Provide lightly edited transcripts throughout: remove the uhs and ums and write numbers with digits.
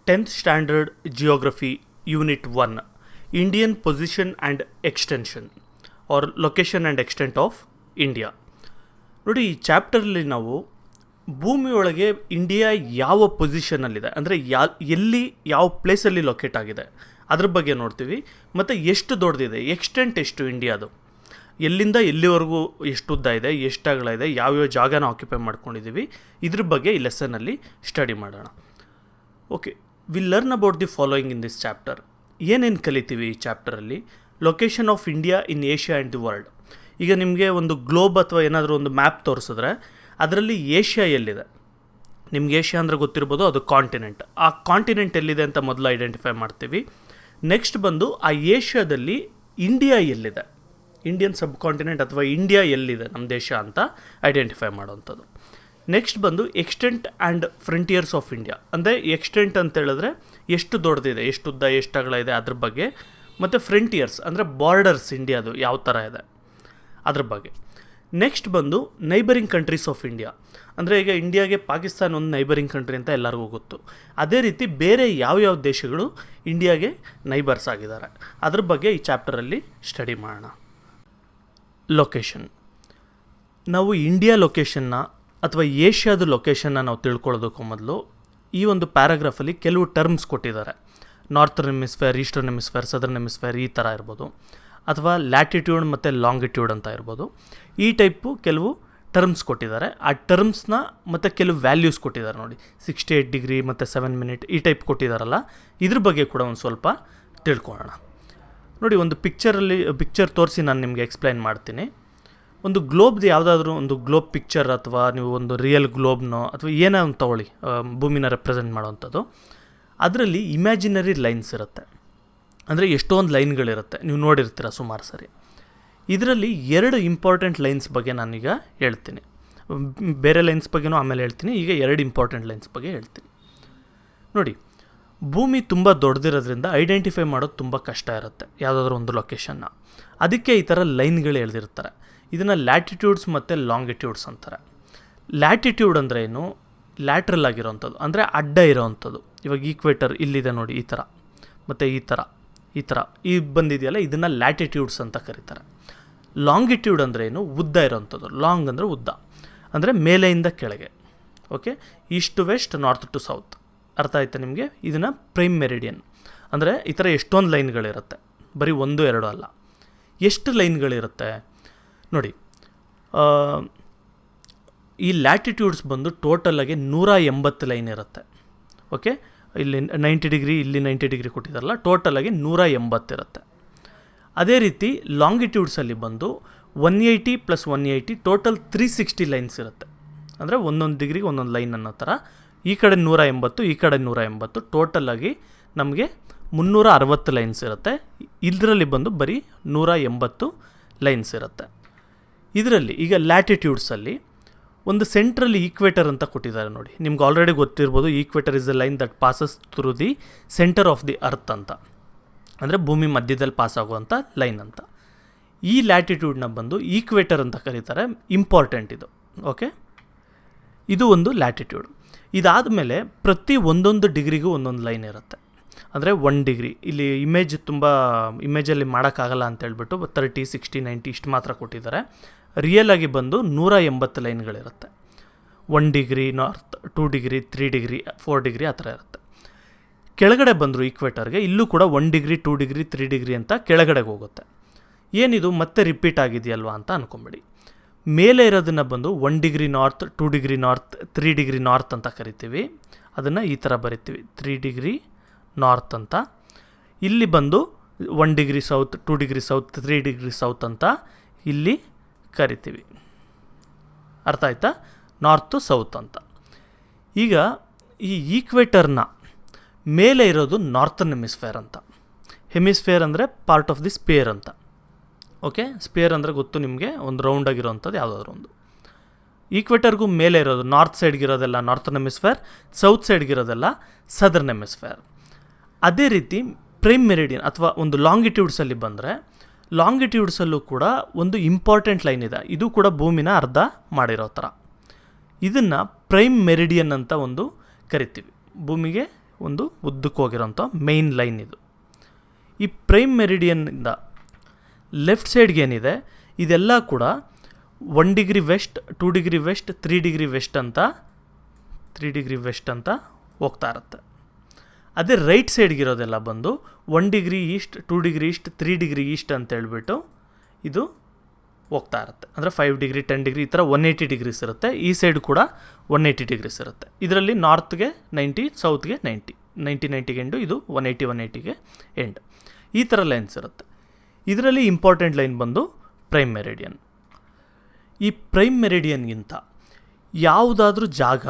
10th Standard Geography Unit 1 Indian Position and Extension or Location and Extent of India. ನೋಡಿ, ಈ ಚಾಪ್ಟರ್ಲಿ ನಾವು ಭೂಮಿಯೊಳಗೆ India ಯಾವ ಪೊಸಿಷನಲ್ಲಿದೆ, ಅಂದರೆ ಎಲ್ಲಿ ಯಾವ ಪ್ಲೇಸಲ್ಲಿ ಲೊಕೇಟ್ ಆಗಿದೆ ಅದ್ರ ಬಗ್ಗೆ ನೋಡ್ತೀವಿ. ಮತ್ತು ಎಷ್ಟು ದೊಡ್ಡದಿದೆ, ಎಕ್ಸ್ಟೆಂಟ್ ಎಷ್ಟು ಇಂಡಿಯಾದು, ಎಲ್ಲಿಂದ ಎಲ್ಲಿವರೆಗೂ ಎಷ್ಟು ಉದ್ದ ಇದೆ, ಎಷ್ಟು ಅಗಲ ಇದೆ, ಯಾವ್ಯಾವ ಜಾಗನ ಆಕ್ಯುಪೈ ಮಾಡ್ಕೊಂಡಿದ್ದೀವಿ, ಇದ್ರ ಬಗ್ಗೆ ಈ ಲೆಸನ್ನಲ್ಲಿ ಸ್ಟಡಿ ಮಾಡೋಣ. Okay, will learn about the following in this chapter. ಏನೇನು ಕಲಿತೀವಿ ಈ ಚಾಪ್ಟರಲ್ಲಿ? Location of India in Asia and the world. ಈಗ ನಿಮಗೆ ಒಂದು ಗ್ಲೋಬ್ ಅಥವಾ ಏನಾದರೂ ಒಂದು ಮ್ಯಾಪ್ ತೋರಿಸಿದ್ರೆ ಅದರಲ್ಲಿ ಏಷ್ಯಾ ಎಲ್ಲಿದೆ, ನಿಮ್ಗೆ ಏಷ್ಯಾ ಅಂದರೆ ಗೊತ್ತಿರ್ಬೋದು, ಅದು ಕಾಂಟಿನೆಂಟ್. ಆ ಕಾಂಟಿನೆಂಟ್ ಎಲ್ಲಿದೆ ಅಂತ ಮೊದಲು ಐಡೆಂಟಿಫೈ ಮಾಡ್ತೀವಿ. ನೆಕ್ಸ್ಟ್ ಬಂದು ಆ ಏಷ್ಯಾದಲ್ಲಿ ಇಂಡಿಯಾ ಎಲ್ಲಿದೆ, ಇಂಡಿಯನ್ ಸಬ್ ಕಾಂಟಿನೆಂಟ್ ಅಥವಾ ಇಂಡಿಯಾ ಎಲ್ಲಿದೆ ನಮ್ಮ ದೇಶ ಅಂತ ಐಡೆಂಟಿಫೈ ಮಾಡೋವಂಥದ್ದು. ನೆಕ್ಸ್ಟ್ ಬಂದು ಎಕ್ಸ್ಟೆಂಟ್ ಆ್ಯಂಡ್ ಫ್ರಂಟಿಯರ್ಸ್ ಆಫ್ ಇಂಡಿಯಾ, ಅಂದರೆ ಎಕ್ಸ್ಟೆಂಟ್ ಅಂತ ಹೇಳಿದ್ರೆ ಎಷ್ಟು ದೊಡ್ಡದಿದೆ, ಎಷ್ಟು ಉದ್ದ ಎಷ್ಟು ಅಗಲ ಇದೆ ಅದ್ರ ಬಗ್ಗೆ. ಮತ್ತು ಫ್ರಂಟಿಯರ್ಸ್ ಅಂದರೆ ಬಾರ್ಡರ್ಸ್ ಇಂಡಿಯಾದು ಯಾವ ಥರ ಇದೆ ಅದ್ರ ಬಗ್ಗೆ. ನೆಕ್ಸ್ಟ್ ಬಂದು ನೈಬರಿಂಗ್ ಕಂಟ್ರೀಸ್ ಆಫ್ ಇಂಡಿಯಾ, ಅಂದರೆ ಈಗ ಇಂಡಿಯಾಗೆ ಪಾಕಿಸ್ತಾನ ಒಂದು ನೈಬರಿಂಗ್ ಕಂಟ್ರಿ ಅಂತ ಎಲ್ಲರಿಗೂ ಗೊತ್ತು. ಅದೇ ರೀತಿ ಬೇರೆ ಯಾವ್ಯಾವ ದೇಶಗಳು ಇಂಡಿಯಾಗೆ ನೈಬರ್ಸ್ ಆಗಿದ್ದಾರೆ ಅದ್ರ ಬಗ್ಗೆ ಈ ಚಾಪ್ಟರಲ್ಲಿ ಸ್ಟಡಿ ಮಾಡೋಣ. ಲೊಕೇಶನ್. ನಾವು ಇಂಡಿಯಾ ಲೊಕೇಶನ್ನ ಅಥವಾ ಏಷ್ಯಾದ ಲೊಕೇಶನ್ನ ನಾವು ತಿಳ್ಕೊಳ್ಳೋದಕ್ಕೂ ಮೊದಲು ಈ ಒಂದು ಪ್ಯಾರಾಗ್ರಾಫಲ್ಲಿ ಕೆಲವು ಟರ್ಮ್ಸ್ ಕೊಟ್ಟಿದ್ದಾರೆ. ನಾರ್ತರ್ನ್ ಹೆಮಿಸ್ಫೇರ್, ಈಸ್ಟರ್ನ್ ಹೆಮಿಸ್ಫೇರ್, ಸದರ್ನ್ ಹೆಮಿಸ್ಫೇರ್ ಈ ಥರ ಇರ್ಬೋದು, ಅಥವಾ ಲ್ಯಾಟಿಟ್ಯೂಡ್ ಮತ್ತು ಲಾಂಗಿಟ್ಯೂಡ್ ಅಂತ ಇರ್ಬೋದು. ಈ ಟೈಪು ಕೆಲವು ಟರ್ಮ್ಸ್ ಕೊಟ್ಟಿದ್ದಾರೆ. ಆ ಟರ್ಮ್ಸ್ನ ಮತ್ತು ಕೆಲವು ವ್ಯಾಲ್ಯೂಸ್ ಕೊಟ್ಟಿದ್ದಾರೆ ನೋಡಿ, 68 ಡಿಗ್ರಿ ಮತ್ತು 7 ಮಿನಿಟ್ ಈ ಟೈಪ್ ಕೊಟ್ಟಿದ್ದಾರಲ್ಲ, ಇದ್ರ ಬಗ್ಗೆ ಕೂಡ ಒಂದು ಸ್ವಲ್ಪ ತಿಳ್ಕೊಳ್ಳೋಣ. ನೋಡಿ, ಒಂದು ಪಿಕ್ಚರ್ ತೋರಿಸಿ ನಾನು ನಿಮಗೆ ಎಕ್ಸ್ಪ್ಲೈನ್ ಮಾಡ್ತೀನಿ. ಒಂದು ಗ್ಲೋಬ್ದು ಯಾವುದಾದ್ರೂ ಒಂದು ಗ್ಲೋಬ್ ಪಿಕ್ಚರ್ ಅಥವಾ ನೀವು ಒಂದು ರಿಯಲ್ ಗ್ಲೋಬ್ನೋ ಅಥವಾ ಏನೋ ಒಂದು ತೊಗೊಳ್ಳಿ, ಭೂಮಿನ ರೆಪ್ರೆಸೆಂಟ್ ಮಾಡೋವಂಥದ್ದು. ಅದರಲ್ಲಿ ಇಮ್ಯಾಜಿನರಿ ಲೈನ್ಸ್ ಇರುತ್ತೆ, ಅಂದರೆ ಎಷ್ಟೊಂದು ಲೈನ್ಗಳಿರುತ್ತೆ, ನೀವು ನೋಡಿರ್ತೀರ ಸುಮಾರು ಸರಿ. ಇದರಲ್ಲಿ 2 ಇಂಪಾರ್ಟೆಂಟ್ ಲೈನ್ಸ್ ಬಗ್ಗೆ ನಾನೀಗ ಹೇಳ್ತೀನಿ. ಬೇರೆ ಲೈನ್ಸ್ ಬಗ್ಗೆನೂ ಆಮೇಲೆ ಹೇಳ್ತೀನಿ. ಈಗ 2 ಇಂಪಾರ್ಟೆಂಟ್ ಲೈನ್ಸ್ ಬಗ್ಗೆ ಹೇಳ್ತೀನಿ. ನೋಡಿ, ಭೂಮಿ ತುಂಬ ದೊಡ್ಡದಿರೋದ್ರಿಂದ ಐಡೆಂಟಿಫೈ ಮಾಡೋದು ತುಂಬ ಕಷ್ಟ ಇರುತ್ತೆ ಯಾವುದಾದ್ರೂ ಒಂದು ಲೊಕೇಶನ್ನ. ಅದಕ್ಕೆ ಈ ಥರ ಲೈನ್ಗಳು ಎಳೆದಿರ್ತಾರೆ. ಇದನ್ನು ಲ್ಯಾಟಿಟ್ಯೂಡ್ಸ್ ಮತ್ತು ಲಾಂಗಿಟ್ಯೂಡ್ಸ್ ಅಂತಾರೆ. ಲ್ಯಾಟಿಟ್ಯೂಡ್ ಅಂದರೆ ಏನು? ಲ್ಯಾಟ್ರಲ್ ಆಗಿರೋವಂಥದ್ದು, ಅಂದರೆ ಅಡ್ಡ ಇರೋವಂಥದ್ದು. ಇವಾಗ ಈಕ್ವೇಟರ್ ಇಲ್ಲಿದೆ ನೋಡಿ, ಈ ಥರ ಮತ್ತು ಈ ಥರ ಬಂದಿದೆಯಲ್ಲ, ಇದನ್ನು ಲ್ಯಾಟಿಟ್ಯೂಡ್ಸ್ ಅಂತ ಕರೀತಾರೆ. ಲಾಂಗಿಟ್ಯೂಡ್ ಅಂದರೆ ಏನು? ಉದ್ದ ಇರೋವಂಥದ್ದು. ಲಾಂಗ್ ಅಂದರೆ ಉದ್ದ, ಅಂದರೆ ಮೇಲೆಯಿಂದ ಕೆಳಗೆ. Okay, east to west, north to south. ಅರ್ಥ ಆಯ್ತಾ ನಿಮಗೆ? ಇದನ್ನು ಪ್ರೈಮ್ ಮೆರಿಡಿಯನ್ ಅಂದರೆ ಈ ಥರ ಎಷ್ಟೊಂದು ಲೈನ್ಗಳಿರುತ್ತೆ, ಬರೀ 1-2 ಅಲ್ಲ. ಎಷ್ಟು ಲೈನ್ಗಳಿರುತ್ತೆ ನೋಡಿ. ಈ ಲ್ಯಾಟಿಟ್ಯೂಡ್ಸ್ ಬಂದು ಟೋಟಲಾಗಿ 180 ಲೈನ್ ಇರುತ್ತೆ. ಓಕೆ, ಇಲ್ಲಿ 90 ಡಿಗ್ರಿ, ಇಲ್ಲಿ 90 ಡಿಗ್ರಿ ಕೊಟ್ಟಿದ್ದಾರಲ್ಲ, ಟೋಟಲಾಗಿ 180 ಇರುತ್ತೆ. ಅದೇ ರೀತಿ ಲಾಂಗಿಟ್ಯೂಡ್ಸಲ್ಲಿ ಬಂದು 180 + 180 ಟೋಟಲ್ 360 ಲೈನ್ಸ್ ಇರುತ್ತೆ. ಅಂದರೆ ಒಂದೊಂದು ಡಿಗ್ರಿಗೆ ಒಂದೊಂದು ಲೈನ್ ಅನ್ನೋ ಥರ. ಈ ಕಡೆ 180, ಈ ಕಡೆ 180, ಟೋಟಲಾಗಿ ನಮಗೆ 360 ಲೈನ್ಸ್ ಇರುತ್ತೆ. ಇದರಲ್ಲಿ ಬಂದು ಬರೀ 180 ಲೈನ್ಸ್ ಇರುತ್ತೆ. ಇದರಲ್ಲಿ ಈಗ ಲ್ಯಾಟಿಟ್ಯೂಡ್ಸಲ್ಲಿ ಒಂದು ಸೆಂಟ್ರಲ್ ಈಕ್ವೇಟರ್ ಅಂತ ಕೊಟ್ಟಿದ್ದಾರೆ ನೋಡಿ. ನಿಮ್ಗೆ ಆಲ್ರೆಡಿ ಗೊತ್ತಿರ್ಬೋದು, equator is the line that passes through the centre of the earth ಅಂತ, ಅಂದರೆ ಭೂಮಿ ಮಧ್ಯದಲ್ಲಿ ಪಾಸ್ ಆಗುವಂಥ ಲೈನ್ ಅಂತ. ಈ ಲ್ಯಾಟಿಟ್ಯೂಡ್ನ ಬಂದು ಈಕ್ವೇಟರ್ ಅಂತ ಕರೀತಾರೆ. ಇಂಪಾರ್ಟೆಂಟ್ ಇದು. ಓಕೆ, ಇದು ಒಂದು ಲ್ಯಾಟಿಟ್ಯೂಡ್. ಇದಾದಮೇಲೆ ಪ್ರತಿ 1 ಡಿಗ್ರಿಗೂ ಒಂದೊಂದು ಲೈನ್ ಇರುತ್ತೆ. ಅಂದರೆ 1 ಡಿಗ್ರಿ ಇಲ್ಲಿ ಇಮೇಜಲ್ಲಿ ಮಾಡೋಕ್ಕಾಗಲ್ಲ ಅಂತ ಹೇಳ್ಬಿಟ್ಟು 30, 60, 90 ಇಷ್ಟು ಮಾತ್ರ ಕೊಟ್ಟಿದ್ದಾರೆ. ರಿಯಲ್ ಆಗಿ ಬಂದು 180 ಲೈನ್ಗಳಿರುತ್ತೆ. 1 degree north, 2 degree, 3 degree, 4 degree ಆ ಥರ ಇರುತ್ತೆ. ಕೆಳಗಡೆ ಬಂದರು ಈಕ್ವೇಟರ್ಗೆ, ಇಲ್ಲೂ ಕೂಡ 1 ಡಿಗ್ರಿ, 2 ಡಿಗ್ರಿ, 3 ಡಿಗ್ರಿ ಅಂತ ಕೆಳಗಡೆಗೆ ಹೋಗುತ್ತೆ. ಏನಿದು ಮತ್ತೆ ರಿಪೀಟ್ ಆಗಿದೆಯಲ್ವಾ ಅಂತ ಅಂದ್ಕೊಂಬಿಡಿ. ಮೇಲೆ ಇರೋದನ್ನು ಬಂದು 1 degree north, 2 degree north, 3 degree north ಅಂತ ಕರಿತೀವಿ. ಅದನ್ನು ಈ ಥರ ಬರಿತೀವಿ, 3 ಡಿಗ್ರಿ ನಾರ್ತ್ ಅಂತ. ಇಲ್ಲಿ ಬಂದು 1 degree south, 2 degree south, 3 degree south ಅಂತ ಇಲ್ಲಿ ಕರಿತೀವಿ. ಅರ್ಥ ಆಯ್ತಾ? ನಾರ್ತು ಸೌತ್ ಅಂತ. ಈಗ ಈ ಈಕ್ವೇಟರ್ನ ಮೇಲೆ ಇರೋದು ನಾರ್ತರ್ನ್ ಹೆಮಿಸ್ಫೇರ್ ಅಂತ. ಹೆಮಿಸ್ಫೇರ್ ಅಂದರೆ ಪಾರ್ಟ್ ಆಫ್ ದಿ ಸ್ಪೇರ್ ಅಂತ. ಓಕೆ, ಸ್ಪೇರ್ ಅಂದರೆ ಗೊತ್ತು ನಿಮಗೆ, ಒಂದು ರೌಂಡ್ ಆಗಿರೋವಂಥದ್ದು ಯಾವುದಾದ್ರೂ ಒಂದು. ಈಕ್ವೇಟರ್ಗೂ ಮೇಲೆ ಇರೋದು ನಾರ್ತ್ ಸೈಡ್ಗಿರೋದೆಲ್ಲ ನಾರ್ತರ್ನ್ ಹೆಮಿಸ್ಫೇರ್, ಸೌತ್ ಸೈಡ್ಗಿರೋದೆಲ್ಲ ಸದರ್ನ್ ಹೆಮಿಸ್ಫೇರ್. ಅದೇ ರೀತಿ ಪ್ರೈಮ್ ಮೆರಿಡಿಯನ್ ಅಥವಾ ಒಂದು ಲಾಂಗಿಟ್ಯೂಡ್ಸಲ್ಲಿ ಬಂದರೆ, ಲಾಂಗಿಟ್ಯೂಡ್ಸಲ್ಲೂ ಕೂಡ ಒಂದು ಇಂಪಾರ್ಟೆಂಟ್ ಲೈನ್ ಇದೆ. ಇದು ಕೂಡ ಭೂಮಿನ ಅರ್ಧ ಮಾಡಿರೋ ಥರ. ಇದನ್ನು ಪ್ರೈಮ್ ಮೆರಿಡಿಯನ್ ಅಂತ ಒಂದು ಕರಿತೀವಿ. ಭೂಮಿಗೆ ಒಂದು ಉದ್ದಕ್ಕೆ ಹೋಗಿರೋಂಥ ಮೇನ್ ಲೈನ್ ಇದು. ಈ ಪ್ರೈಮ್ ಮೆರಿಡಿಯನ್ನಿಂದ ಲೆಫ್ಟ್ ಸೈಡ್ಗೆ ಏನಿದೆ ಇದೆಲ್ಲ ಕೂಡ 1 degree west, 2 degree west, 3 degree west ಅಂತ ಹೋಗ್ತಾ ಇರುತ್ತೆ. ಅದೇ ರೈಟ್ ಸೈಡ್ಗಿರೋದೆಲ್ಲ ಬಂದು 1 degree east, 2 degree east, 3 degree east ಅಂತ ಹೇಳ್ಬಿಟ್ಟು ಇದು ಹೋಗ್ತಾ ಇರುತ್ತೆ. ಅಂದರೆ 5 ಡಿಗ್ರಿ, 10 ಡಿಗ್ರಿ ಈ ಥರ 180 ಡಿಗ್ರೀಸ್ ಇರುತ್ತೆ. ಈ ಸೈಡ್ ಕೂಡ 180 ಡಿಗ್ರೀಸ್ ಇರುತ್ತೆ. ಇದರಲ್ಲಿ ನಾರ್ತ್ಗೆ 90, ಸೌತ್ಗೆ 90ಗೆ ಎಂಡು, ಇದು 180ಗೆ ಎಂಡ್. ಈ ಥರ ಲೈನ್ಸ್ ಇರುತ್ತೆ. ಇದರಲ್ಲಿ ಇಂಪಾರ್ಟೆಂಟ್ ಲೈನ್ ಬಂದು ಪ್ರೈಮ್ ಮೆರಿಡಿಯನ್. ಈ ಪ್ರೈಮ್ ಮೆರಿಡಿಯನ್ಗಿಂತ ಯಾವುದಾದ್ರೂ ಜಾಗ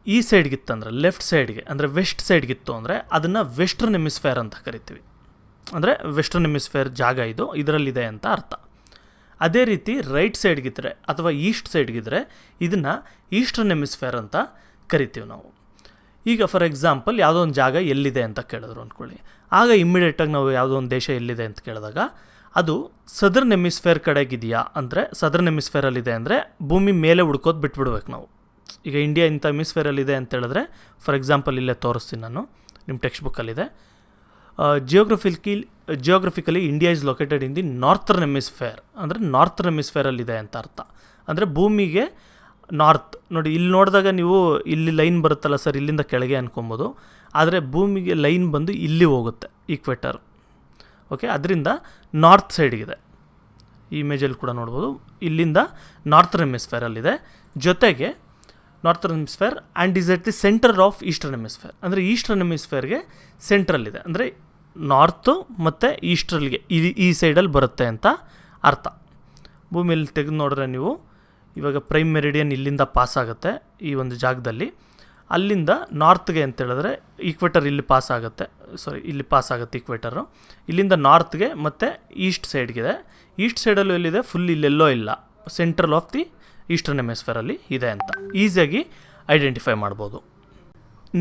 ಈ ಸೈಡ್ಗಿತ್ತಂದರೆ, ಲೆಫ್ಟ್ ಸೈಡ್ಗೆ ಅಂದರೆ ವೆಸ್ಟ್ ಸೈಡ್ಗಿತ್ತು ಅಂದರೆ ಅದನ್ನು ವೆಸ್ಟರ್ನ್ ಹೆಮಿಸ್ಫೇರ್ ಅಂತ ಕರಿತೀವಿ. ಅಂದರೆ ವೆಸ್ಟರ್ನ್ ಹೆಮಿಸ್ಫೇರ್ ಜಾಗ ಇದು, ಇದರಲ್ಲಿದೆ ಅಂತ ಅರ್ಥ. ಅದೇ ರೀತಿ ರೈಟ್ ಸೈಡ್ಗಿದ್ರೆ ಅಥವಾ ಈಸ್ಟ್ ಸೈಡ್ಗಿದ್ರೆ ಇದನ್ನು ಈಸ್ಟರ್ನ್ ಹೆಮಿಸ್ಫೇರ್ ಅಂತ ಕರಿತೀವಿ ನಾವು. ಈಗ ಫಾರ್ ಎಕ್ಸಾಂಪಲ್ ಯಾವುದೋ ಒಂದು ಜಾಗ ಎಲ್ಲಿದೆ ಅಂತ ಕೇಳಿದ್ರು ಅಂದ್ಕೊಳ್ಳಿ. ಆಗ ಇಮ್ಮಿಡಿಯೇಟಾಗಿ ನಾವು ಯಾವುದೋ ಒಂದು ದೇಶ ಎಲ್ಲಿದೆ ಅಂತ ಕೇಳಿದಾಗ ಅದು ಸದರ್ನ್ ಹೆಮಿಸ್ಫೇರ್ ಕಡೆಗಿದೆಯಾ ಅಂದರೆ, ಸದರ್ನ್ ಹೆಮಿಸ್ಫೇರಲ್ಲಿದೆ ಅಂದರೆ ಭೂಮಿ ಮೇಲೆ ಹುಡ್ಕೋದು ಬಿಟ್ಬಿಡ್ಬೇಕು ನಾವು. ಈಗ ಇಂಡಿಯಾ ಇಂಥ ಹೆಮಿಸ್ಫೇರಲ್ಲಿದೆ ಅಂತ ಹೇಳಿದ್ರೆ, ಫಾರ್ ಎಕ್ಸಾಂಪಲ್ ಇಲ್ಲೇ ತೋರಿಸ್ತೀನಿ ನಾನು, ನಿಮ್ಮ ಟೆಕ್ಸ್ಟ್ ಬುಕ್ಕಲ್ಲಿದೆ. Geographically India is located in the northern hemisphere, ಅಂದರೆ ನಾರ್ತರ್ನ್ ಹೆಮಿಸ್ಫೇರಲ್ಲಿದೆ ಅಂತ ಅರ್ಥ. ಅಂದರೆ ಭೂಮಿಗೆ ನಾರ್ತ್ ನೋಡಿ, ಇಲ್ಲಿ ನೋಡಿದಾಗ ನೀವು ಇಲ್ಲಿ ಲೈನ್ ಬರುತ್ತಲ್ಲ ಸರ್, ಇಲ್ಲಿಂದ ಕೆಳಗೆ ಅನ್ಕೊಬೋದು. ಆದರೆ ಭೂಮಿಗೆ ಲೈನ್ ಬಂದು ಇಲ್ಲಿ ಹೋಗುತ್ತೆ, ಈಕ್ವೆಟರ್. ಓಕೆ, ಅದರಿಂದ ನಾರ್ತ್ ಸೈಡ್ಗಿದೆ. ಈ ಇಮೇಜಲ್ಲಿ ಕೂಡ ನೋಡ್ಬೋದು, ಇಲ್ಲಿಂದ ನಾರ್ತರ್ನ್ ಹೆಮಿಸ್ಫೇರಲ್ಲಿದೆ. ಜೊತೆಗೆ northern hemisphere and is at the centre of eastern hemisphere, ಅಂದರೆ ಈಸ್ಟರ್ನ್ ಹೆಮಿಸ್ಫೇರ್ಗೆ ಸೆಂಟ್ರಲ್ಲಿದೆ. ಅಂದರೆ ನಾರ್ತು ಮತ್ತು ಈಸ್ಟ್ರಲ್ಗೆ ಈ ಸೈಡಲ್ಲಿ ಬರುತ್ತೆ ಅಂತ ಅರ್ಥ. ಭೂಮಿಯಲ್ಲಿ ತೆಗೆದು ನೋಡಿದ್ರೆ ನೀವು ಇವಾಗ ಪ್ರೈಮ್ ಮೆರಿಡಿಯನ್ ಇಲ್ಲಿಂದ ಪಾಸ್ ಆಗುತ್ತೆ ಈ ಒಂದು ಜಾಗದಲ್ಲಿ. ಅಲ್ಲಿಂದ ನಾರ್ತ್ಗೆ ಅಂತ ಹೇಳಿದ್ರೆ ಈಕ್ವೆಟರ್ ಇಲ್ಲಿ ಪಾಸ್ ಆಗುತ್ತೆ, ಇಲ್ಲಿ ಪಾಸ್ ಆಗುತ್ತೆ ಈಕ್ವೆಟರು. ಇಲ್ಲಿಂದ ನಾರ್ತ್ಗೆ ಮತ್ತು ಈಸ್ಟ್ ಸೈಡ್ಗಿದೆ. ಈಸ್ಟ್ ಸೈಡಲ್ಲೂ ಎಲ್ಲಿದೆ, ಫುಲ್ ಇಲ್ಲೆಲ್ಲೋ ಇಲ್ಲ, ಸೆಂಟ್ರಲ್ ಆಫ್ ದಿ ಈಸ್ಟರ್ನ್ ಹೆಮಿಸ್ಫೇರಲ್ಲಿ ಇದೆ ಅಂತ ಈಸಿಯಾಗಿ ಐಡೆಂಟಿಫೈ ಮಾಡ್ಬೋದು.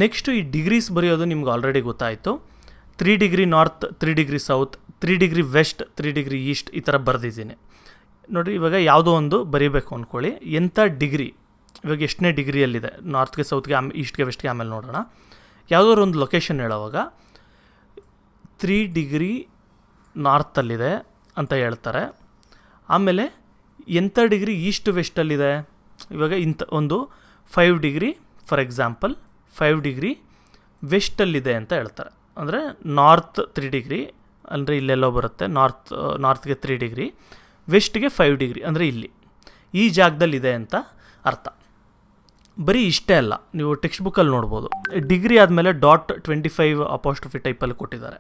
ನೆಕ್ಸ್ಟು ಈ ಡಿಗ್ರೀಸ್ ಬರೆಯೋದು ನಿಮ್ಗೆ ಆಲ್ರೆಡಿ ಗೊತ್ತಾಯಿತು. 3 degree north, 3 degree south, 3 degree west, 3 degree east ಈ ಥರ ಬರೆದಿದ್ದೀನಿ ನೋಡಿ. ಇವಾಗ ಯಾವುದೋ ಒಂದು ಬರೀಬೇಕು ಅಂದ್ಕೊಳ್ಳಿ, ಎಂಥ ಡಿಗ್ರಿ, ಇವಾಗ ಎಷ್ಟನೇ ಡಿಗ್ರಿಯಲ್ಲಿದೆ, ನಾರ್ತ್ಗೆ ಸೌತ್ಗೆ ಈಸ್ಟ್ಗೆ ವೆಸ್ಟ್ಗೆ ಆಮೇಲೆ ನೋಡೋಣ. ಯಾವುದಾದ್ರು ಒಂದು ಲೊಕೇಶನ್ ಹೇಳೋವಾಗ 3 ಡಿಗ್ರಿ ನಾರ್ತಲ್ಲಿದೆ ಅಂತ ಹೇಳ್ತಾರೆ. ಆಮೇಲೆ ಎಂಥ ಡಿಗ್ರಿ ಈಸ್ಟ್ ವೆಸ್ಟಲ್ಲಿದೆ, ಇವಾಗ ಇಂಥ ಒಂದು 5 ಡಿಗ್ರಿ ಫಾರ್ ಎಕ್ಸಾಂಪಲ್ 5 ಡಿಗ್ರಿ ವೆಸ್ಟಲ್ಲಿದೆ ಅಂತ ಹೇಳ್ತಾರೆ. ಅಂದರೆ ನಾರ್ತ್ 3 ಡಿಗ್ರಿ ಅಂದರೆ ಇಲ್ಲೆಲ್ಲೋ ಬರುತ್ತೆ, ನಾರ್ತ್ಗೆ 3 ಡಿಗ್ರಿ, ವೆಸ್ಟ್ಗೆ 5 ಡಿಗ್ರಿ ಅಂದರೆ ಇಲ್ಲಿ ಈ ಜಾಗದಲ್ಲಿದೆ ಅಂತ ಅರ್ಥ. ಬರೀ ಇಷ್ಟೇ ಅಲ್ಲ, ನೀವು ಟೆಕ್ಸ್ಟ್ ಬುಕ್ಕಲ್ಲಿ ನೋಡ್ಬೋದು, ಡಿಗ್ರಿ ಆದಮೇಲೆ .25 ಅಪಾಸ್ಟ್ರಫಿ ಟೈಪಲ್ಲಿ ಕೊಟ್ಟಿದ್ದಾರೆ.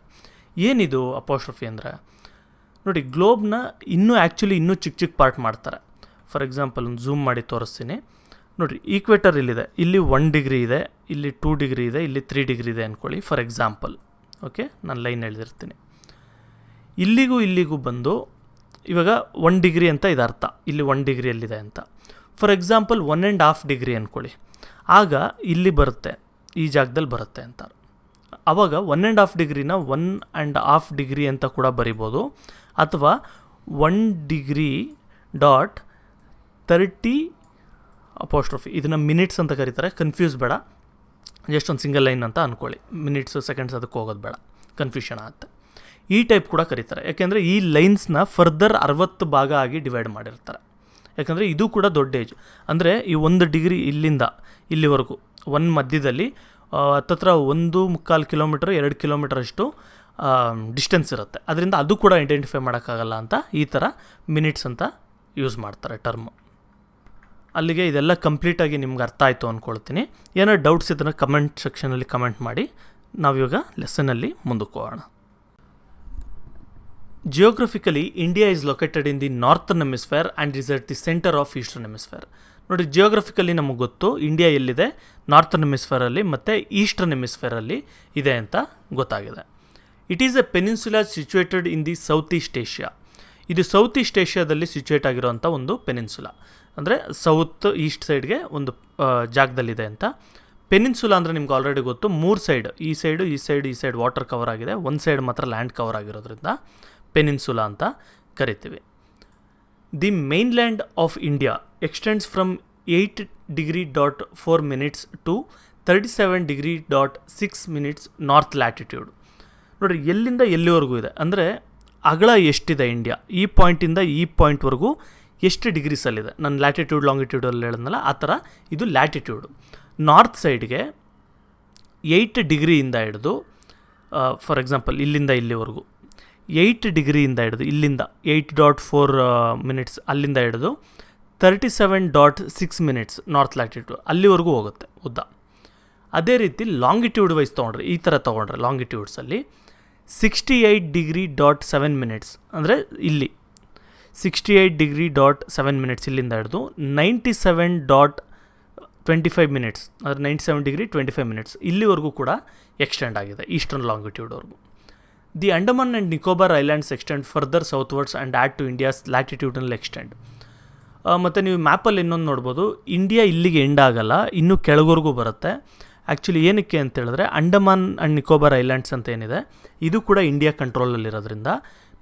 ಏನಿದು ಅಪಾಸ್ಟ್ರಫಿ ಅಂದರೆ ನೋಡಿ, ಗ್ಲೋಬ್ನ ಇನ್ನೂ ಚಿಕ್ಕ ಪಾರ್ಟ್ ಮಾಡ್ತಾರೆ. ಫಾರ್ ಎಕ್ಸಾಂಪಲ್ ಒಂದು ಝೂಮ್ ಮಾಡಿ ತೋರಿಸ್ತೀನಿ ನೋಡಿರಿ. ಈಕ್ವೆಟರ್ ಇಲ್ಲಿದೆ, ಇಲ್ಲಿ 1 ಡಿಗ್ರಿ ಇದೆ, ಇಲ್ಲಿ 2 ಡಿಗ್ರಿ ಇದೆ, ಇಲ್ಲಿ 3 ಡಿಗ್ರಿ ಇದೆ ಅಂದ್ಕೊಳ್ಳಿ ಫಾರ್ ಎಕ್ಸಾಂಪಲ್. ಓಕೆ, ನಾನು ಲೈನ್ ಎಳೆದಿರ್ತೀನಿ. ಇಲ್ಲಿಗೂ ಬಂದು ಇವಾಗ 1 ಡಿಗ್ರಿ ಅಂತ ಇದು ಅರ್ಥ, ಇಲ್ಲಿ 1 ಡಿಗ್ರಿಯಲ್ಲಿದೆ ಅಂತ. ಫಾರ್ ಎಕ್ಸಾಂಪಲ್ 1.5 ಡಿಗ್ರಿ ಅಂದ್ಕೊಳ್ಳಿ, ಆಗ ಇಲ್ಲಿ ಬರುತ್ತೆ, ಈ ಜಾಗದಲ್ಲಿ ಬರುತ್ತೆ ಅಂತ. ಆವಾಗ 1.5 ಡಿಗ್ರಿನ 1.5 ಡಿಗ್ರಿ ಅಂತ ಕೂಡ ಬರಿಬೋದು, ಅಥವಾ 1 ಡಿಗ್ರಿ .30 ಅಪಾಸ್ಟ್ರಫಿ, ಇದನ್ನು ಮಿನಿಟ್ಸ್ ಅಂತ ಕರೀತಾರೆ, ಕನ್ಫ್ಯೂಸ್ ಬೇಡ, ಜಸ್ಟ್ ಒಂದು ಸಿಂಗಲ್ ಲೈನ್ ಅಂತ ಅಂದ್ಕೊಳ್ಳಿ, ಮಿನಿಟ್ಸ್ ಸೆಕೆಂಡ್ಸ್ ಅದಕ್ಕೆ ಹೋಗೋದು ಬೇಡ, ಕನ್ಫ್ಯೂಷನ್ ಆಗುತ್ತೆ. ಈ ಟೈಪ್ ಕೂಡ ಕರೀತಾರೆ, ಯಾಕೆಂದರೆ ಈ ಲೈನ್ಸ್ನ ಫರ್ದರ್ 60 ಭಾಗ ಆಗಿ ಡಿವೈಡ್ ಮಾಡಿರ್ತಾರೆ. ಯಾಕಂದರೆ ಇದು ಕೂಡ ದೊಡ್ಡ ಏಜ್, ಅಂದರೆ ಈ 1 ಡಿಗ್ರಿ ಇಲ್ಲಿಂದ ಇಲ್ಲಿವರೆಗೂ ಮಧ್ಯದಲ್ಲಿ ಹತ್ತತ್ರ 1.25 ಕಿಲೋಮೀಟರ್ 2 ಕಿಲೋಮೀಟರ್ ಅಷ್ಟು ಡಿಸ್ಟೆನ್ಸ್ ಇರುತ್ತೆ. ಅದರಿಂದ ಅದು ಕೂಡ ಐಡೆಂಟಿಫೈ ಮಾಡೋಕ್ಕಾಗಲ್ಲ ಅಂತ ಈ ಥರ ಮಿನಿಟ್ಸ್ ಅಂತ ಯೂಸ್ ಮಾಡ್ತಾರೆ ಟರ್ಮ್. ಅಲ್ಲಿಗೆ ಇದೆಲ್ಲ ಕಂಪ್ಲೀಟಾಗಿ ನಿಮ್ಗೆ ಅರ್ಥ ಆಯಿತು ಅಂದ್ಕೊಳ್ತೀನಿ. ಏನೋ ಡೌಟ್ಸ್ ಇದನ್ನು ಕಮೆಂಟ್ ಸೆಕ್ಷನಲ್ಲಿ ಕಮೆಂಟ್ ಮಾಡಿ. ನಾವಿವಾಗ ಲೆಸನಲ್ಲಿ ಮುಂದಕ್ಕೆ ಹೋಗೋಣ. Geographically India is located in the northern hemisphere and is at the centre of eastern hemisphere. ನೋಡಿ, ಜಿಯೋಗ್ರಫಿಕಲಿ ನಮಗೆ ಗೊತ್ತು ಇಂಡಿಯಾ ಎಲ್ಲಿದೆ, ನಾರ್ತರ್ನ್ ಹೆಮಿಸ್ಫೇರಲ್ಲಿ ಮತ್ತು ಈಸ್ಟರ್ನ್ ಹೆಮಿಸ್ಫೇರಲ್ಲಿ ಇದೆ ಅಂತ ಗೊತ್ತಾಗಿದೆ. It is A peninsula situated in the south East Asia. ಇದು ಸೌತ್ ಈಸ್ಟ್ ಏಷ್ಯಾದಲ್ಲಿ ಸಿಚುವೇಟ್ ಆಗಿರೋಂಥ ಒಂದು ಪೆನಿನ್ಸುಲಾ, ಅಂದರೆ ಸೌತ್ ಈಸ್ಟ್ ಸೈಡ್ಗೆ ಒಂದು ಜಾಗದಲ್ಲಿದೆ ಅಂತ. ಪೆನಿನ್ಸುಲಾ ಅಂದರೆ ನಿಮ್ಗೆ ಆಲ್ರೆಡಿ ಗೊತ್ತು, 3 ಸೈಡ್, ಈ ಸೈಡ್ ವಾಟರ್ ಕವರ್ ಆಗಿದೆ, ಒಂದು ಸೈಡ್ ಮಾತ್ರ ಲ್ಯಾಂಡ್ ಕವರ್ ಆಗಿರೋದ್ರಿಂದ ಪೆನಿನ್ಸುಲಾ ಅಂತ ಕರಿತೀವಿ. The mainland of India extends from 8 degree .4 minutes to 37°.6' north latitude. ನೋಡಿರಿ ಎಲ್ಲಿಂದ ಎಲ್ಲಿವರೆಗೂ ಇದೆ ಅಂದರೆ ಅಗಲ ಎಷ್ಟಿದೆ ಇಂಡಿಯಾ, ಈ ಪಾಯಿಂಟಿಂದ ಈ ಪಾಯಿಂಟ್ವರೆಗೂ ಎಷ್ಟು ಡಿಗ್ರೀಸಲ್ಲಿದೆ. ನಾನು ಲ್ಯಾಟಿಟ್ಯೂಡ್ ಲಾಂಗಿಟ್ಯೂಡಲ್ಲಿ ಹೇಳಿದ್ನಲ್ಲ ಆ ಥರ ಇದು ಲ್ಯಾಟಿಟ್ಯೂಡು. ನಾರ್ತ್ ಸೈಡ್ಗೆ 8 ಡಿಗ್ರಿಯಿಂದ ಹಿಡಿದು ಫಾರ್ ಎಕ್ಸಾಂಪಲ್ ಇಲ್ಲಿಂದ ಇಲ್ಲಿವರೆಗೂ 8 ಡಿಗ್ರಿಯಿಂದ ಹಿಡಿದು ಇಲ್ಲಿಂದ 8.4 ಅಲ್ಲಿಂದ ಹಿಡಿದು 37.6 ನಾರ್ತ್ ಲ್ಯಾಟಿಟ್ಯೂಡ್ ಅಲ್ಲಿವರೆಗೂ ಹೋಗುತ್ತೆ ಉದ್ದ. ಅದೇ ರೀತಿ ಲಾಂಗಿಟ್ಯೂಡ್ ವೈಸ್ ತೊಗೊಂಡ್ರೆ ಈ ಥರ ತೊಗೊಂಡ್ರೆ ಲಾಂಗಿಟ್ಯೂಡ್ಸಲ್ಲಿ 68.7 ಅಂದರೆ ಇಲ್ಲಿ 68.7 ಇಲ್ಲಿಂದ ಹಿಡಿದು 97.25 ಅಂದರೆ 97°25 ಇಲ್ಲಿವರೆಗೂ ಕೂಡ ಎಕ್ಸ್ಟೆಂಡ್ ಆಗಿದೆ ಈಸ್ಟರ್ನ್ ಲಾಂಗಿಟ್ಯೂಡ್ವರೆಗೂ. The Andaman and Nicobar islands extend further southwards and add to India's latitudinal extend. ಮತ್ತು ನೀವು ಮ್ಯಾಪಲ್ಲಿ ಇನ್ನೊಂದು ನೋಡ್ಬೋದು, ಇಂಡಿಯಾ ಇಲ್ಲಿಗೆ ಎಂಡ್ ಆಗಲ್ಲ, ಇನ್ನೂ ಕೆಳಗವರೆಗೂ ಬರುತ್ತೆ. ಆ್ಯಕ್ಚುಲಿ ಏನಕ್ಕೆ ಅಂತ ಹೇಳಿದ್ರೆ ಅಂಡಮಾನ್ ಆ್ಯಂಡ್ ನಿಕೋಬಾರ್ ಐಲ್ಯಾಂಡ್ಸ್ ಅಂತ ಏನಿದೆ ಇದು ಕೂಡ ಇಂಡಿಯಾ ಕಂಟ್ರೋಲಲ್ಲಿರೋದ್ರಿಂದ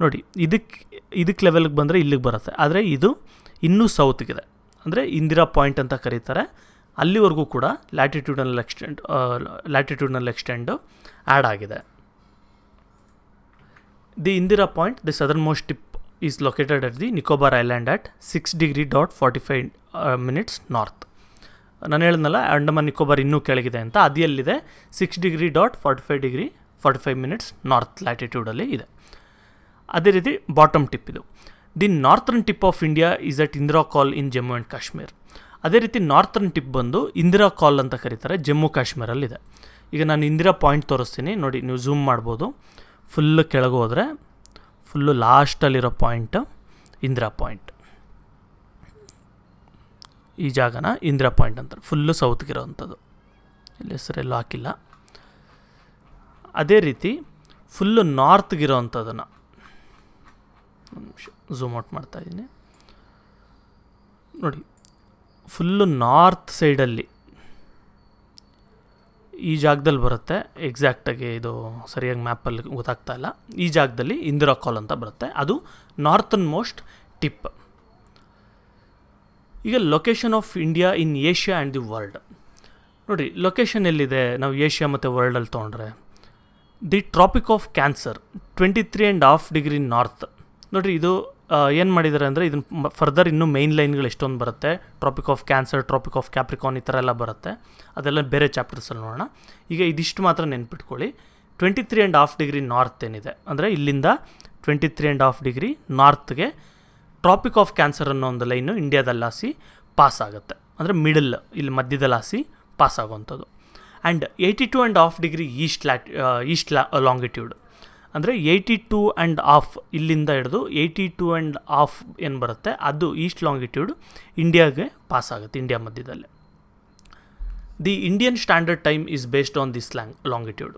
ನೋಡಿ ಇದಕ್ಕೆ ಲೆವೆಲ್ಗೆ ಬಂದರೆ ಇಲ್ಲಿಗೆ ಬರುತ್ತೆ. ಆದರೆ ಇದು ಇನ್ನೂ ಸೌತ್ಗಿದೆ ಅಂದರೆ ಇಂದಿರಾ ಪಾಯಿಂಟ್ ಅಂತ ಕರೀತಾರೆ, ಅಲ್ಲಿವರೆಗೂ ಕೂಡ ಲ್ಯಾಟಿಟ್ಯೂಡಲ್ ಎಕ್ಸ್ಟೆಂಡು ಆ್ಯಡ್ ಆಗಿದೆ. The Indira point, the southern most tip is located at the Nicobar island at 6°.45 north. ನಾನು ಹೇಳಿದ್ನಲ್ಲ ಅಂಡಮಾನ್ ನಿಕೋಬಾರ್ ಇನ್ನೂ ಕೆಳಗಿದೆ ಅಂತ, ಅದು ಎಲ್ಲಿದೆ 6°.45 ನಾರ್ತ್ ಲ್ಯಾಟಿಟ್ಯೂಡಲ್ಲಿ ಇದೆ. ಅದೇ ರೀತಿ ಬಾಟಮ್ ಟಿಪ್ ಇದು. The northern tip of India is at Indira Col in Jammu and Kashmir. ಅದೇ ರೀತಿ ನಾರ್ತರ್ನ್ ಟಿಪ್ ಬಂದು ಇಂದಿರಾ ಕಾಲ್ ಅಂತ ಕರೀತಾರೆ, ಜಮ್ಮು ಕಾಶ್ಮೀರಲ್ಲಿದೆ. ಈಗ ನಾನು ಇಂದಿರಾ ಪಾಯಿಂಟ್ ತೋರಿಸ್ತೀನಿ ನೋಡಿ, ನೀವು ಝೂಮ್ ಮಾಡ್ಬೋದು. ಫುಲ್ಲು ಕೆಳಗೆ ಹೋದರೆ ಫುಲ್ಲು ಲಾಸ್ಟಲ್ಲಿರೋ ಪಾಯಿಂಟ್ ಇಂದಿರಾ ಪಾಯಿಂಟ್. ಈ ಜಾಗನ ಇಂದಿರಾ ಪಾಯಿಂಟ್ ಅಂತಾರೆ, ಫುಲ್ಲು ಸೌತ್ಗಿರೋವಂಥದ್ದು. ಇಲ್ಲಿ ಹೆಸರೆಲ್ಲೂ ಹಾಕಿಲ್ಲ. ಅದೇ ರೀತಿ ಫುಲ್ಲು ನಾರ್ತ್ಗಿರೋವಂಥದ್ದನ್ನು ಒಂದು ನಿಮಿಷ ಝೂಮ್ ಔಟ್ ಮಾಡ್ತಾಯಿದ್ದೀನಿ ನೋಡಿ. ಫುಲ್ಲು ನಾರ್ತ್ ಸೈಡಲ್ಲಿ ಈ ಜಾಗದಲ್ಲಿ ಬರುತ್ತೆ. ಎಕ್ಸಾಕ್ಟಾಗಿ ಇದು ಸರಿಯಾಗಿ ಮ್ಯಾಪಲ್ಲಿ ಗೊತ್ತಾಗ್ತಾ ಇಲ್ಲ. ಈ ಜಾಗದಲ್ಲಿ ಇಂದಿರಾ ಕಾಲ್ ಅಂತ ಬರುತ್ತೆ, ಅದು ನಾರ್ತರ್ನ್ ಮೋಸ್ಟ್ ಟಿಪ್. ಈಗ location of India in Asia and the world ನೋಡಿ. ಲೊಕೇಶನ್ ಎಲ್ಲಿದೆ ನಾವು ಏಷ್ಯಾ ಮತ್ತು ವರ್ಲ್ಡಲ್ಲಿ ತೊಗೊಂಡ್ರೆ, the tropic of cancer 23.5 north. ನೋಡಿರಿ ಇದು ಏನು ಮಾಡಿದ್ದಾರೆ ಅಂದರೆ ಇದನ್ನು ಫರ್ದರ್ ಇನ್ನೂ ಮೈನ್ ಲೈನ್ಗಳು ಎಷ್ಟೊಂದು ಬರುತ್ತೆ. Tropic of cancer, tropic of capricorn ಈ ಥರ ಎಲ್ಲ ಬರುತ್ತೆ. ಅದೆಲ್ಲ ಬೇರೆ ಚಾಪ್ಟರ್ಸಲ್ಲಿ ನೋಡೋಣ. ಈಗ ಇದಿಷ್ಟು ಮಾತ್ರ ನೆನ್ಪಿಟ್ಕೊಳ್ಳಿ. 23.5 ನಾರ್ತ್ ಏನಿದೆ ಅಂದರೆ ಇಲ್ಲಿಂದ 23.5 ನಾರ್ತ್ಗೆ ಟ್ರಾಪಿಕ್ ಆಫ್ ಕ್ಯಾನ್ಸರ್ ಅನ್ನೋ ಒಂದು ಲೈನು ಇಂಡಿಯಾದಲ್ಲಾಸಿ ಪಾಸ್ ಆಗುತ್ತೆ. ಅಂದರೆ ಮಿಡಲ್ ಇಲ್ಲಿ ಮಧ್ಯದಲ್ಲಿ ಹಾಸಿ ಪಾಸ್ ಆಗುವಂಥದ್ದು. ಆ್ಯಂಡ್ 82.5 ಈಸ್ಟ್ ಲಾಂಗಿಟ್ಯೂಡ್ ಅಂದರೆ 82.5 ಇಲ್ಲಿಂದ ಹಿಡಿದು 82.5 ಏನು ಬರುತ್ತೆ ಅದು ಈಸ್ಟ್ ಲಾಂಗಿಟ್ಯೂಡ್ ಇಂಡಿಯಾಗೆ ಪಾಸ್ ಆಗುತ್ತೆ, ಇಂಡಿಯಾ ಮಧ್ಯದಲ್ಲೇ. The Indian standard time is based on this longitude.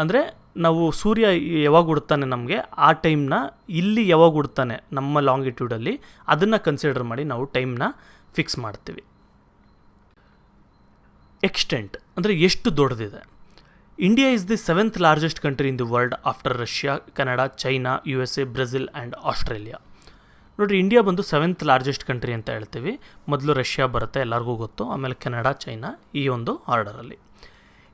ಅಂದರೆ ನಾವು ಸೂರ್ಯ ಯಾವಾಗ ಹುಡ್ತಾನೆ ನಮಗೆ ಆ ಟೈಮ್ನ ಇಲ್ಲಿ ಯಾವಾಗ ಹುಡ್ತಾನೆ ನಮ್ಮ ಲಾಂಗಿಟ್ಯೂಡಲ್ಲಿ ಅದನ್ನು ಕನ್ಸಿಡರ್ ಮಾಡಿ ನಾವು ಟೈಮ್ನ ಫಿಕ್ಸ್ ಮಾಡ್ತೀವಿ. ಎಕ್ಸ್ಟೆಂಟ್ ಅಂದರೆ ಎಷ್ಟು ದೊಡ್ಡದಿದೆ. India is the 7th largest country in the world laughter Russia, Canada, China, USA, Brazil and Australia. ನೋಡಿರಿ ಇಂಡಿಯಾ ಬಂದು 7th ಲಾರ್ಜೆಸ್ಟ್ ಕಂಟ್ರಿ ಅಂತ ಹೇಳ್ತೀವಿ. ಮೊದಲು ರಷ್ಯಾ ಬರುತ್ತೆ, ಎಲ್ಲರಿಗೂ ಗೊತ್ತು, ಆಮೇಲೆ ಕೆನಡಾ, ಚೈನಾ ಈ ಒಂದು ಆರ್ಡರಲ್ಲಿ.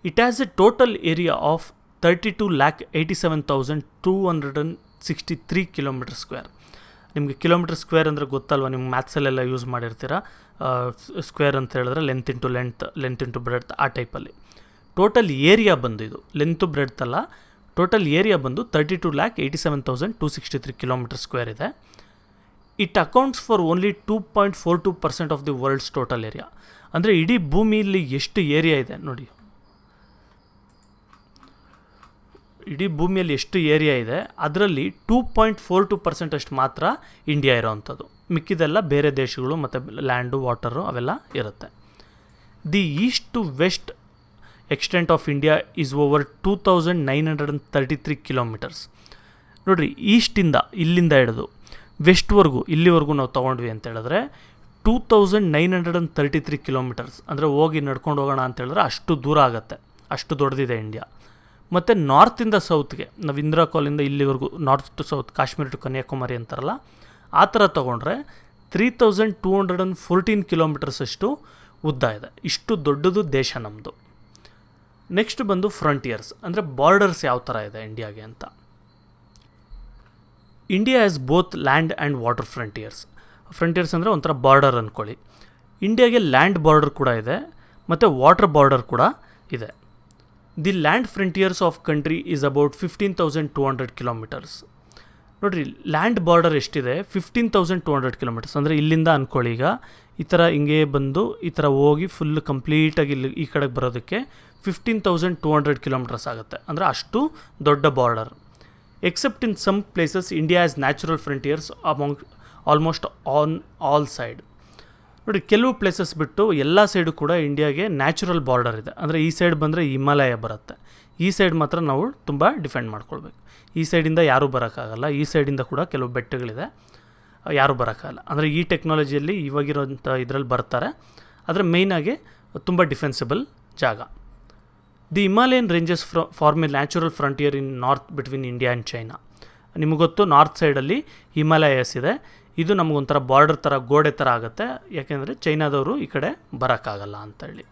It has a total area of 32,87,263 kilometre square. ನಿಮಗೆ ಕಿಲೋಮೀಟರ್ ಸ್ಕ್ವೇರ್ ಅಂದರೆ ಗೊತ್ತಲ್ವ, ನಿಮ್ಮ ಮ್ಯಾಥ್ಸಲ್ಲೆಲ್ಲ ಯೂಸ್ ಮಾಡಿರ್ತೀರ. ಸ್ಕ್ವೇರ್ ಅಂತ ಹೇಳಿದ್ರೆ ಲೆಂತ್ ಇಂಟು ಬ್ರೆಡ್ತ್ ಆ ಟೈಪಲ್ಲಿ. ಟೋಟಲ್ ಏರಿಯಾ ಬಂದು ಇದು ಲೆಂತು ಬ್ರೆಡ್ತ್ ಅಲ್ಲ, ಟೋಟಲ್ ಏರಿಯಾ ಬಂದು 32,87,263 ಕಿಲೋಮೀಟರ್ ಸ್ಕ್ವೇರ್ ಇದೆ. It accounts for only 2.42% of the world's total area. ಅಂದರೆ ಇಡೀ ಭೂಮಿಯಲ್ಲಿ ಎಷ್ಟು ಏರಿಯಾ ಇದೆ ನೋಡಿ, ಇಡೀ ಭೂಮಿಯಲ್ಲಿ ಎಷ್ಟು ಏರಿಯಾ ಇದೆ ಅದರಲ್ಲಿ 2.42% ಅಷ್ಟು ಮಾತ್ರ ಇಂಡಿಯಾ ಇರೋವಂಥದ್ದು. ಮಿಕ್ಕಿದೆಲ್ಲ ಬೇರೆ ದೇಶಗಳು ಮತ್ತು ಲ್ಯಾಂಡು, ವಾಟರು ಅವೆಲ್ಲ ಇರುತ್ತೆ. The east to west extent of India is over 2,933 kilometres. ನೋಡಿರಿ ಈಸ್ಟಿಂದ ಇಲ್ಲಿಂದ ಹಿಡಿದು ವೆಸ್ಟ್ವರೆಗೂ ಇಲ್ಲಿವರೆಗೂ ನಾವು ತೊಗೊಂಡ್ವಿ ಅಂತ ಹೇಳಿದ್ರೆ 2,933 ಕಿಲೋಮೀಟರ್ಸ್. ಅಂದರೆ ಹೋಗಿ ನಡ್ಕೊಂಡು ಹೋಗೋಣ ಅಂತ ಹೇಳಿದ್ರೆ ಅಷ್ಟು ದೂರ ಆಗುತ್ತೆ, ಅಷ್ಟು ದೊಡ್ಡದಿದೆ ಇಂಡಿಯಾ. ಮತ್ತು ನಾರ್ತಿಂದ ಸೌತ್ಗೆ ನಾವು ಇಂದಿರಾ ಕಾಲಿಂದ ಇಲ್ಲಿವರೆಗೂ north to south, Kashmir to Kanyakumari ಅಂತಾರಲ್ಲ ಆ ಥರ ತೊಗೊಂಡ್ರೆ 3,214 ಕಿಲೋಮೀಟರ್ಸ್ ಅಷ್ಟು ಉದ್ದ ಇದೆ. ಇಷ್ಟು ದೊಡ್ಡದು ದೇಶ ನಮ್ಮದು. ನೆಕ್ಸ್ಟ್ ಬಂದು ಫ್ರಂಟಿಯರ್ಸ್, ಅಂದರೆ ಬಾರ್ಡರ್ಸ್ ಯಾವ ಥರ ಇದೆ ಇಂಡಿಯಾಗೆ ಅಂತ. India as both land and water frontiers. Frontiers ಅಂದರೆ ಒಂಥರ ಬಾರ್ಡರ್ ಅಂದ್ಕೊಳ್ಳಿ. ಇಂಡಿಯಾಗೆ ಲ್ಯಾಂಡ್ ಬಾರ್ಡರ್ ಕೂಡ ಇದೆ ಮತ್ತು ವಾಟರ್ ಬಾರ್ಡರ್ ಕೂಡ ಇದೆ. The land frontiers of country is about 15,200 kilometres. ನೋಡಿರಿ, ಲ್ಯಾಂಡ್ ಬಾರ್ಡರ್ ಎಷ್ಟಿದೆ, 15,200 ಕಿಲೋಮೀಟರ್ಸ್. ಅಂದರೆ ಇಲ್ಲಿಂದ ಅಂದ್ಕೊಳ್ಳಿ, ಈಗ ಈ ಥರ ಹಿಂಗೆ ಬಂದು ಈ ಥರ ಹೋಗಿ ಫುಲ್ ಕಂಪ್ಲೀಟಾಗಿ ಇಲ್ಲಿ ಈ ಕಡೆಗೆ ಬರೋದಕ್ಕೆ 15,200 ಕಿಲೋಮೀಟರ್ಸ್ ಆಗುತ್ತೆ. ಅಂದರೆ ಅಷ್ಟು ದೊಡ್ಡ border. Except in some places India as natural frontiers among almost on all side. ನೋಡಿ, ಕೆಲವು ಪ್ಲೇಸಸ್ ಬಿಟ್ಟು ಎಲ್ಲ ಸೈಡು ಕೂಡ ಇಂಡಿಯಾಗೆ ನ್ಯಾಚುರಲ್ ಬಾರ್ಡರ್ ಇದೆ. ಅಂದರೆ ಈ ಸೈಡ್ ಬಂದರೆ ಹಿಮಾಲಯ ಬರುತ್ತೆ, ಈ ಸೈಡ್ ಮಾತ್ರ ನಾವು ತುಂಬ ಡಿಫೆಂಡ್ ಮಾಡ್ಕೊಳ್ಬೇಕು. ಈ ಸೈಡಿಂದ ಯಾರೂ ಬರೋಕ್ಕಾಗಲ್ಲ, ಈ ಸೈಡಿಂದ ಕೂಡ ಕೆಲವು ಬೆಟ್ಟಗಳಿದೆ, ಯಾರೂ ಬರೋಕ್ಕಾಗಲ್ಲ. ಅಂದರೆ ಈ ಟೆಕ್ನಾಲಜಿಯಲ್ಲಿ ಇವಾಗಿರೋಂಥ ಇದರಲ್ಲಿ ಬರ್ತಾರೆ, ಆದರೆ ಮೇಯ್ನಾಗಿ ತುಂಬ ಡಿಫೆನ್ಸಿಬಲ್ ಜಾಗ. The Himalayan ranges form a natural frontier in north between India and China. ನಿಮಗೆ ಗೊತ್ತು, ನಾರ್ತ್ ಸೈಡಲ್ಲಿ ಹಿಮಾಲಯಸ್ ಇದೆ. ಇದು ನಮಗೊಂಥರ ಬಾರ್ಡರ್ ಥರ, ಗೋಡೆ ಥರ ಆಗುತ್ತೆ, ಯಾಕೆಂದರೆ ಚೈನಾದವರು ಈ ಕಡೆ ಬರೋಕ್ಕಾಗಲ್ಲ ಅಂತೇಳಿ.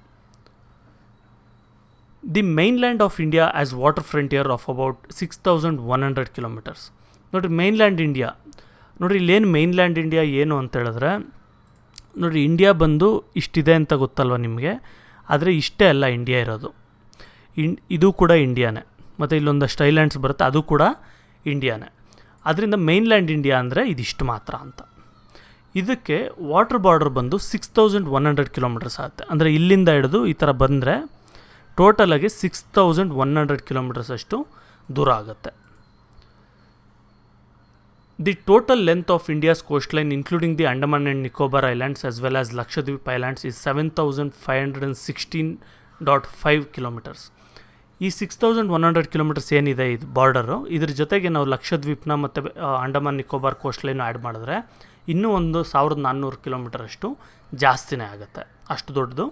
The mainland of India as water frontier of about 6,100 kilometres. ನೋಡಿರಿ, ಮೈನ್ಲ್ಯಾಂಡ್ ಇಂಡಿಯಾ, ನೋಡಿರಿ ಇಲ್ಲೇನು ಮೈನ್ಲ್ಯಾಂಡ್ ಇಂಡಿಯಾ ಏನು ಅಂತ ಹೇಳಿದ್ರೆ, ನೋಡಿರಿ ಇಂಡಿಯಾ ಬಂದು ಇಷ್ಟಿದೆ ಅಂತ ಗೊತ್ತಲ್ವ ನಿಮಗೆ, ಆದರೆ ಇಷ್ಟೇ ಅಲ್ಲ ಇಂಡಿಯಾ ಇರೋದು. ಇದು ಕೂಡ ಇಂಡಿಯಾನೇ. ಮತ್ತು ಇಲ್ಲೊಂದಷ್ಟು ಐಲ್ಯಾಂಡ್ಸ್ ಬರುತ್ತೆ, ಅದು ಕೂಡ ಇಂಡಿಯಾನೇ. ಅದರಿಂದ ಮೈನ್ಲ್ಯಾಂಡ್ ಇಂಡಿಯಾ ಅಂದರೆ ಇದಿಷ್ಟು ಮಾತ್ರ ಅಂತ. ಇದಕ್ಕೆ ವಾಟರ್ ಬಾರ್ಡರ್ ಬಂದು 6,100 ಕಿಲೋಮೀಟರ್ಸ್ ಆಗುತ್ತೆ. ಅಂದರೆ ಇಲ್ಲಿಂದ ಹಿಡಿದು ಈ ಥರ ಬಂದರೆ ಟೋಟಲಾಗಿ 6,100 ಕಿಲೋಮೀಟರ್ಸ್ ಅಷ್ಟು ದೂರ ಆಗುತ್ತೆ. The total length of India's coast line including the Andaman and Nicobar islands as well as Lakshadweep islands is 7,516.5 kilometres. ಈ 6,100 ಕಿಲೋಮೀಟರ್ಸ್ ಏನಿದೆ ಇದು ಬಾರ್ಡರು, ಇದ್ರ ಜೊತೆಗೆ ನಾವು ಲಕ್ಷದ್ವೀಪ್ನ ಮತ್ತು Andaman Nicobar coast line add ಮಾಡಿದ್ರೆ ಇನ್ನೂ ಒಂದು 1,400 ಕಿಲೋಮೀಟರ್ ಅಷ್ಟು ಜಾಸ್ತಿನೇ ಆಗುತ್ತೆ. ಅಷ್ಟು ದೊಡ್ಡದು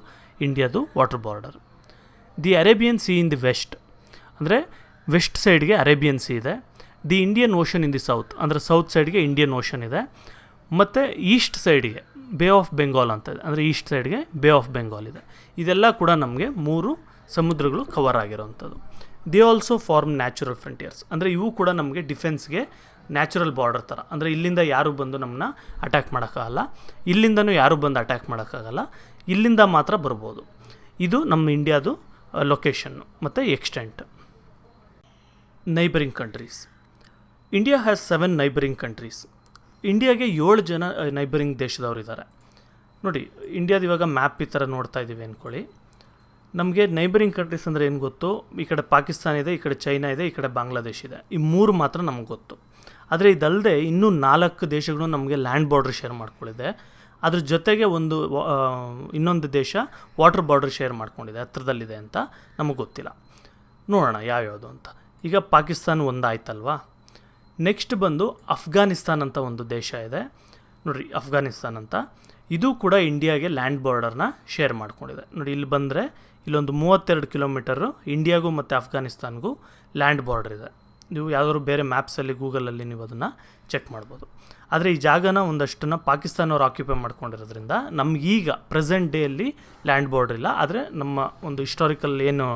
ಇಂಡಿಯಾದು water border. The Arabian sea in the west, ಅಂದರೆ ವೆಸ್ಟ್ ಸೈಡ್ಗೆ ಅರೇಬಿಯನ್ ಸಿ ಇದೆ. The Indian ocean in the south, ಅಂದರೆ ಸೌತ್ ಸೈಡ್ಗೆ ಇಂಡಿಯನ್ ಓಷನ್ ಇದೆ. ಮತ್ತು ಈಸ್ಟ್ ಸೈಡ್ಗೆ ಬೇ ಆಫ್ ಬೆಂಗಾಲ್ ಅಂತ ಇದೆ, ಅಂದರೆ ಈಸ್ಟ್ ಸೈಡ್ಗೆ ಬೇ ಆಫ್ ಬೆಂಗಾಲ್ ಇದೆ. ಇದೆಲ್ಲ ಕೂಡ ನಮಗೆ 3 ಸಮುದ್ರಗಳು ಕವರ್ ಆಗಿರೋವಂಥದ್ದು. They also form natural frontiers, ಅಂದರೆ ಇವು ಕೂಡ ನಮಗೆ ಡಿಫೆನ್ಸ್ಗೆ ನ್ಯಾಚುರಲ್ ಬಾರ್ಡರ್ ಥರ. ಅಂದರೆ ಇಲ್ಲಿಂದ ಯಾರು ಬಂದು ನಮ್ಮನ್ನ ಅಟ್ಯಾಕ್ ಮಾಡೋಕ್ಕಾಗಲ್ಲ, ಇಲ್ಲಿಂದನೂ ಯಾರು ಬಂದು ಅಟ್ಯಾಕ್ ಮಾಡೋಕ್ಕಾಗಲ್ಲ, ಇಲ್ಲಿಂದ ಮಾತ್ರ ಬರ್ಬೋದು. ಇದು ನಮ್ಮ ಇಂಡಿಯಾದು ಲೊಕೇಶನ್ನು ಮತ್ತು extent. Neighbouring countries. India has 7 neighbouring countries. ಇಂಡಿಯಾಗೆ 7 ಜನ ನೈಬರಿಂಗ್ ದೇಶದವ್ರು ಇದ್ದಾರೆ. ನೋಡಿ, ಇಂಡಿಯಾದ ಇವಾಗ ಮ್ಯಾಪ್ ಈ ಥರ ನೋಡ್ತಾ ಇದ್ದೀವಿ ಅಂದ್ಕೊಳ್ಳಿ. ನಮಗೆ ನೈಬರಿಂಗ್ ಕಂಟ್ರೀಸ್ ಅಂದರೆ ಏನು ಗೊತ್ತು, ಈ ಕಡೆ ಪಾಕಿಸ್ತಾನ ಇದೆ, ಈ ಕಡೆ ಚೈನಾ ಇದೆ, ಈ ಕಡೆ ಬಾಂಗ್ಲಾದೇಶ ಇದೆ. ಈ 3 ಮಾತ್ರ ನಮಗೆ ಗೊತ್ತು. ಆದರೆ ಇದಲ್ಲದೆ ಇನ್ನೂ 4 ದೇಶಗಳು ನಮಗೆ ಲ್ಯಾಂಡ್ ಬಾರ್ಡರ್ ಶೇರ್ ಮಾಡ್ಕೊಂಡಿದೆ. ಅದ್ರ ಜೊತೆಗೆ ಇನ್ನೊಂದು ದೇಶ ವಾಟರ್ ಬಾರ್ಡರ್ ಶೇರ್ ಮಾಡ್ಕೊಂಡಿದೆ, ಹತ್ರದಲ್ಲಿದೆ ಅಂತ ನಮಗೆ ಗೊತ್ತಿಲ್ಲ. ನೋಡೋಣ ಯಾವ್ಯಾವುದು ಅಂತ. ಈಗ ಪಾಕಿಸ್ತಾನ ಒಂದಾಯ್ತಲ್ವಾ. ನೆಕ್ಸ್ಟ್ ಬಂದು ಅಫ್ಘಾನಿಸ್ತಾನ್ ಅಂತ ಒಂದು ದೇಶ ಇದೆ. ನೋಡಿರಿ, ಅಫ್ಘಾನಿಸ್ತಾನ್ ಅಂತ, ಇದು ಕೂಡ ಇಂಡಿಯಾಗೆ ಲ್ಯಾಂಡ್ ಬಾರ್ಡರ್ನ ಶೇರ್ ಮಾಡ್ಕೊಂಡಿದೆ. ನೋಡಿ, ಇಲ್ಲಿ ಬಂದರೆ ಇಲ್ಲೊಂದು 32 ಕಿಲೋಮೀಟರು ಇಂಡಿಯಾಗೂ ಮತ್ತು ಅಫ್ಘಾನಿಸ್ತಾನ್ಗೂ ಲ್ಯಾಂಡ್ ಬಾರ್ಡರ್ ಇದೆ. ನೀವು ಯಾವುದಾದ್ರು ಬೇರೆ ಮ್ಯಾಪ್ಸಲ್ಲಿ ಗೂಗಲಲ್ಲಿ ನೀವು ಅದನ್ನು ಚೆಕ್ ಮಾಡ್ಬೋದು. ಆದರೆ ಈ ಜಾಗನ ಒಂದಷ್ಟನ್ನು ಪಾಕಿಸ್ತಾನವ್ರು ಆಕ್ಯುಪೈ ಮಾಡ್ಕೊಂಡಿರೋದ್ರಿಂದ ನಮಗೀಗ ಪ್ರೆಸೆಂಟ್ ಡೇಯಲ್ಲಿ ಲ್ಯಾಂಡ್ ಬಾರ್ಡರ್ ಇಲ್ಲ. ಆದರೆ ನಮ್ಮ ಒಂದು ಹಿಸ್ಟಾರಿಕಲ್ ಏನು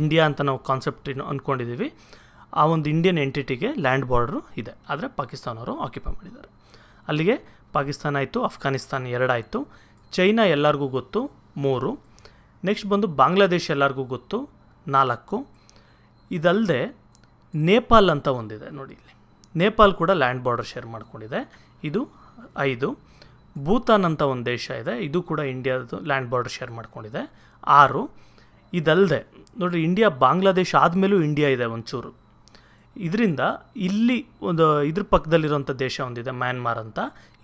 ಇಂಡಿಯಾ ಅಂತ ನಾವು ಕಾನ್ಸೆಪ್ಟ್ ಅಂದ್ಕೊಂಡಿದ್ದೀವಿ, ಆ ಒಂದು ಇಂಡಿಯನ್ ಎಂಟಿಟಿಗೆ ಲ್ಯಾಂಡ್ ಬಾರ್ಡ್ರು ಇದೆ. ಆದರೆ ಪಾಕಿಸ್ತಾನವರು ಆಕ್ಯುಪೈ ಮಾಡಿದ್ದಾರೆ. ಅಲ್ಲಿಗೆ ಪಾಕಿಸ್ತಾನ ಆಯಿತು, ಅಫ್ಘಾನಿಸ್ತಾನ 2 ಆಯಿತು, ಚೈನಾ ಎಲ್ಲರಿಗೂ ಗೊತ್ತು 3, ನೆಕ್ಸ್ಟ್ ಬಂದು ಬಾಂಗ್ಲಾದೇಶ ಎಲ್ಲರಿಗೂ ಗೊತ್ತು 4. ಇದಲ್ಲದೆ ನೇಪಾಲ್ ಅಂತ ಒಂದಿದೆ ನೋಡಿ, ಇಲ್ಲಿ ನೇಪಾಲ್ ಕೂಡ ಲ್ಯಾಂಡ್ ಬಾರ್ಡರ್ ಶೇರ್ ಮಾಡ್ಕೊಂಡಿದೆ, ಇದು 5. ಭೂತಾನ್ ಅಂತ ಒಂದು ದೇಶ ಇದೆ, ಇದು ಕೂಡ ಇಂಡಿಯಾದು ಲ್ಯಾಂಡ್ ಬಾರ್ಡರ್ ಶೇರ್ ಮಾಡ್ಕೊಂಡಿದೆ 6. ಇದಲ್ಲದೆ ನೋಡಿರಿ, ಇಂಡಿಯಾ ಬಾಂಗ್ಲಾದೇಶ ಆದಮೇಲೂ ಇಂಡಿಯಾ ಇದೆ ಒಂಚೂರು. ಇದರಿಂದ ಇಲ್ಲಿ ಒಂದು ಇದ್ರ ಪಕ್ಕದಲ್ಲಿರೋಂಥ ದೇಶ ಒಂದಿದೆ ಮ್ಯಾನ್ಮಾರ್ ಅಂತ,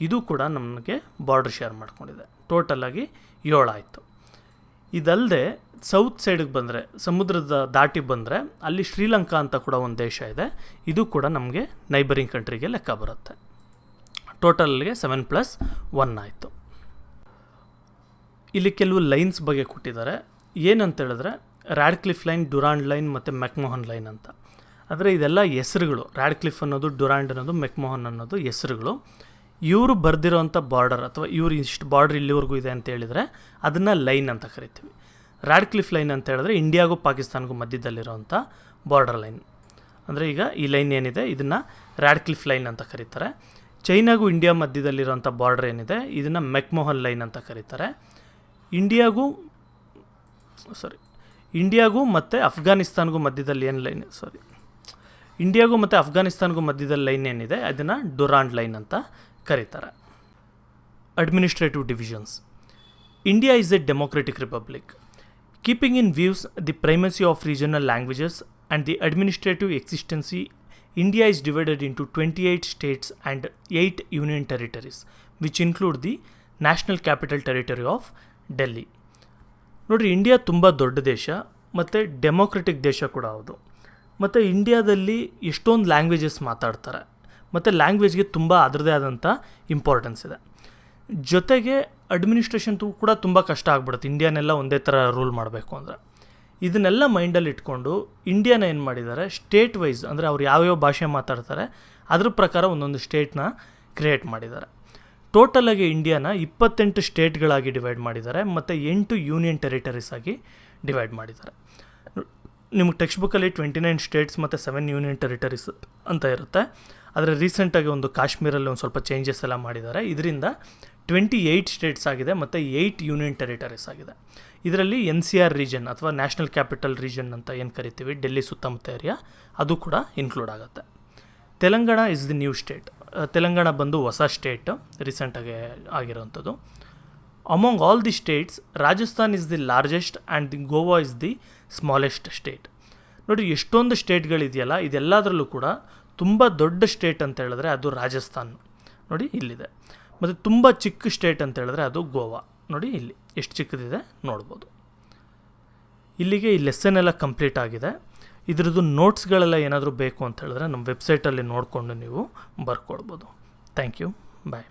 ಇದು ಕೂಡ ನಮಗೆ ಬಾರ್ಡರ್ ಶೇರ್ ಮಾಡ್ಕೊಂಡಿದೆ. ಟೋಟಲಾಗಿ 7 ಆಯಿತು. ಇದಲ್ಲದೆ ಸೌತ್ ಸೈಡಿಗೆ ಬಂದರೆ, ಸಮುದ್ರದ ದಾಟಿ ಬಂದರೆ ಅಲ್ಲಿ ಶ್ರೀಲಂಕಾ ಅಂತ ಕೂಡ ಒಂದು ದೇಶ ಇದೆ, ಇದು ಕೂಡ ನಮಗೆ ನೈಬರಿಂಗ್ ಕಂಟ್ರಿಗೆ ಲೆಕ್ಕ ಬರುತ್ತೆ. ಟೋಟಲ್ಗೆ 7+1 ಆಯಿತು. ಇಲ್ಲಿ ಕೆಲವು ಲೈನ್ಸ್ ಬಗ್ಗೆ ಕೊಟ್ಟಿದ್ದಾರೆ. ಏನಂತ ಹೇಳಿದ್ರೆ ರ್ಯಾಡ್ಕ್ಲಿಫ್ ಲೈನ್, ಡುರಾಂಡ್ ಲೈನ್ ಮತ್ತು ಮೆಕ್ಮೋಹನ್ ಲೈನ್ ಅಂತ. ಆದರೆ ಇದೆಲ್ಲ ಹೆಸರುಗಳು. ರ್ಯಾಡ್ಕ್ಲಿಫ್ ಅನ್ನೋದು, ಡುರಾಂಡ್ ಅನ್ನೋದು, ಮೆಕ್ಮೋಹನ್ ಅನ್ನೋದು ಹೆಸರುಗಳು. ಇವರು ಬರೆದಿರೋಂಥ ಬಾರ್ಡರ್ ಅಥವಾ ಇವರು ಇಷ್ಟು ಬಾರ್ಡರ್ ಇಲ್ಲಿವರೆಗೂ ಇದೆ ಅಂತ ಹೇಳಿದರೆ ಅದನ್ನು ಲೈನ್ ಅಂತ ಕರಿತೀವಿ. ರ್ಯಾಡ್ಕ್ಲಿಫ್ ಲೈನ್ ಅಂತ ಹೇಳಿದ್ರೆ ಇಂಡಿಯಾಗೂ ಪಾಕಿಸ್ತಾನ್ಗೂ ಮಧ್ಯದಲ್ಲಿರೋವಂಥ ಬಾರ್ಡರ್ ಲೈನ್. ಅಂದರೆ ಈಗ ಈ ಲೈನ್ ಏನಿದೆ ಇದನ್ನು ರ್ಯಾಡ್ಕ್ಲಿಫ್ ಲೈನ್ ಅಂತ ಕರೀತಾರೆ. ಚೈನಾಗೂ ಇಂಡಿಯಾ ಮಧ್ಯದಲ್ಲಿರೋಂಥ ಬಾರ್ಡರ್ ಏನಿದೆ ಇದನ್ನು ಮೆಕ್ಮೋಹನ್ ಲೈನ್ ಅಂತ ಕರೀತಾರೆ. ಇಂಡಿಯಾಗೂ ಮತ್ತು ಅಫ್ಘಾನಿಸ್ತಾನ್ಗೂ ಮಧ್ಯದಲ್ಲಿ ಏನು ಲೈನ್ ಇಂಡಿಯಾಗೂ ಮತ್ತು ಅಫ್ಘಾನಿಸ್ತಾನ್ಗೂ ಮಧ್ಯದಲ್ಲಿ ಲೈನ್ ಏನಿದೆ ಅದನ್ನು ಡುರಾಂಡ್ ಲೈನ್ ಅಂತ ಕರೀತಾರೆ. Administrative divisions. India is a democratic republic. Keeping in views the primacy of regional languages and the administrative existency, India is divided into 28 states and 8 union territories, which include the National Capital Territory of Delhi. ನೋಡಿರಿ, India ತುಂಬ ದೊಡ್ಡ ದೇಶ ಮತ್ತು democratic ದೇಶ ಕೂಡ ಹೌದು. ಮತ್ತು ಇಂಡಿಯಾದಲ್ಲಿ ಎಷ್ಟೊಂದು ಲ್ಯಾಂಗ್ವೇಜಸ್ ಮಾತಾಡ್ತಾರೆ ಮತ್ತು ಲ್ಯಾಂಗ್ವೇಜ್ಗೆ ತುಂಬ ಅದರದೇ ಆದಂಥ ಇಂಪಾರ್ಟೆನ್ಸ್ ಇದೆ. ಜೊತೆಗೆ ಅಡ್ಮಿನಿಸ್ಟ್ರೇಷನ್ ಕೂಡ ತುಂಬ ಕಷ್ಟ ಆಗ್ಬಿಡುತ್ತೆ ಇಂಡಿಯಾನೆಲ್ಲ ಒಂದೇ ಥರ ರೂಲ್ ಮಾಡಬೇಕು ಅಂದರೆ. ಇದನ್ನೆಲ್ಲ ಮೈಂಡಲ್ಲಿ ಇಟ್ಕೊಂಡು ಇಂಡಿಯಾನ ಏನು ಮಾಡಿದ್ದಾರೆ, ಸ್ಟೇಟ್ ವೈಸ್ ಅಂದರೆ ಅವ್ರು ಯಾವ್ಯಾವ ಭಾಷೆ ಮಾತಾಡ್ತಾರೆ ಅದ್ರ ಪ್ರಕಾರ ಒಂದೊಂದು ಸ್ಟೇಟ್ನ ಕ್ರಿಯೇಟ್ ಮಾಡಿದ್ದಾರೆ. ಟೋಟಲಾಗಿ ಇಂಡಿಯಾನ 28 ಸ್ಟೇಟ್ಗಳಾಗಿ ಡಿವೈಡ್ ಮಾಡಿದ್ದಾರೆ ಮತ್ತು 8 ಯೂನಿಯನ್ ಟೆರಿಟರೀಸ್ ಆಗಿ ಡಿವೈಡ್ ಮಾಡಿದ್ದಾರೆ. ನಿಮಗೆ ಟೆಕ್ಸ್ಟ್ ಬುಕ್ಕಲ್ಲಿ 29 ಸ್ಟೇಟ್ಸ್ ಮತ್ತು 7 ಯೂನಿಯನ್ ಟೆರಿಟರೀಸ್ ಅಂತ ಇರುತ್ತೆ. ಆದರೆ ರೀಸೆಂಟಾಗಿ ಒಂದು ಕಾಶ್ಮೀರಲ್ಲಿ ಒಂದು ಸ್ವಲ್ಪ ಚೇಂಜಸ್ ಎಲ್ಲ ಮಾಡಿದ್ದಾರೆ. ಇದರಿಂದ 28 ಸ್ಟೇಟ್ಸ್ ಆಗಿದೆ ಮತ್ತು 8 ಯೂನಿಯನ್ ಟೆರಿಟರೀಸ್ ಆಗಿದೆ. ಇದರಲ್ಲಿ NCR ರೀಜನ್ ಅಥವಾ ನ್ಯಾಷನಲ್ ಕ್ಯಾಪಿಟಲ್ ರೀಜನ್ ಅಂತ ಏನು ಕರಿತೀವಿ, ಡೆಲ್ಲಿ ಸುತ್ತಮುತ್ತ ಏರಿಯಾ, ಅದು ಕೂಡ ಇನ್ಕ್ಲೂಡ್ ಆಗುತ್ತೆ. Telangana is the new state. Telangana ಬಂದು ಹೊಸ ಸ್ಟೇಟ್ ರೀಸೆಂಟಾಗಿ ಆಗಿರೋವಂಥದ್ದು. Among all the states Rajasthan is the largest and the Goa is the smallest state. ನೋಡಿ, ಎಷ್ಟೊಂದು ಸ್ಟೇಟ್ಗಳಿದೆಯಲ್ಲ ಇದೆಲ್ಲದರಲ್ಲೂ ಕೂಡ ತುಂಬ ದೊಡ್ಡ ಸ್ಟೇಟ್ ಅಂತ ಹೇಳಿದ್ರೆ ಅದು ರಾಜಸ್ಥಾನ್, ನೋಡಿ ಇಲ್ಲಿದೆ. ಮತ್ತು ತುಂಬ ಚಿಕ್ಕ ಸ್ಟೇಟ್ ಅಂತ ಹೇಳಿದ್ರೆ ಅದು ಗೋವಾ, ನೋಡಿ ಇಲ್ಲಿ ಎಷ್ಟು ಚಿಕ್ಕದಿದೆ ನೋಡ್ಬೋದು. ಇಲ್ಲಿಗೆ ಈ ಲೆಸನ್ ಎಲ್ಲ ಕಂಪ್ಲೀಟ್ ಆಗಿದೆ. ಇದ್ರದ್ದು ನೋಟ್ಸ್ಗಳೆಲ್ಲ ಏನಾದರೂ ಬೇಕು ಅಂತ ಹೇಳಿದ್ರೆ ನಮ್ಮ ವೆಬ್ಸೈಟಲ್ಲಿ ನೋಡಿಕೊಂಡು ನೀವು ಬರ್ಕೊಳ್ಬೋದು. Thank you, bye.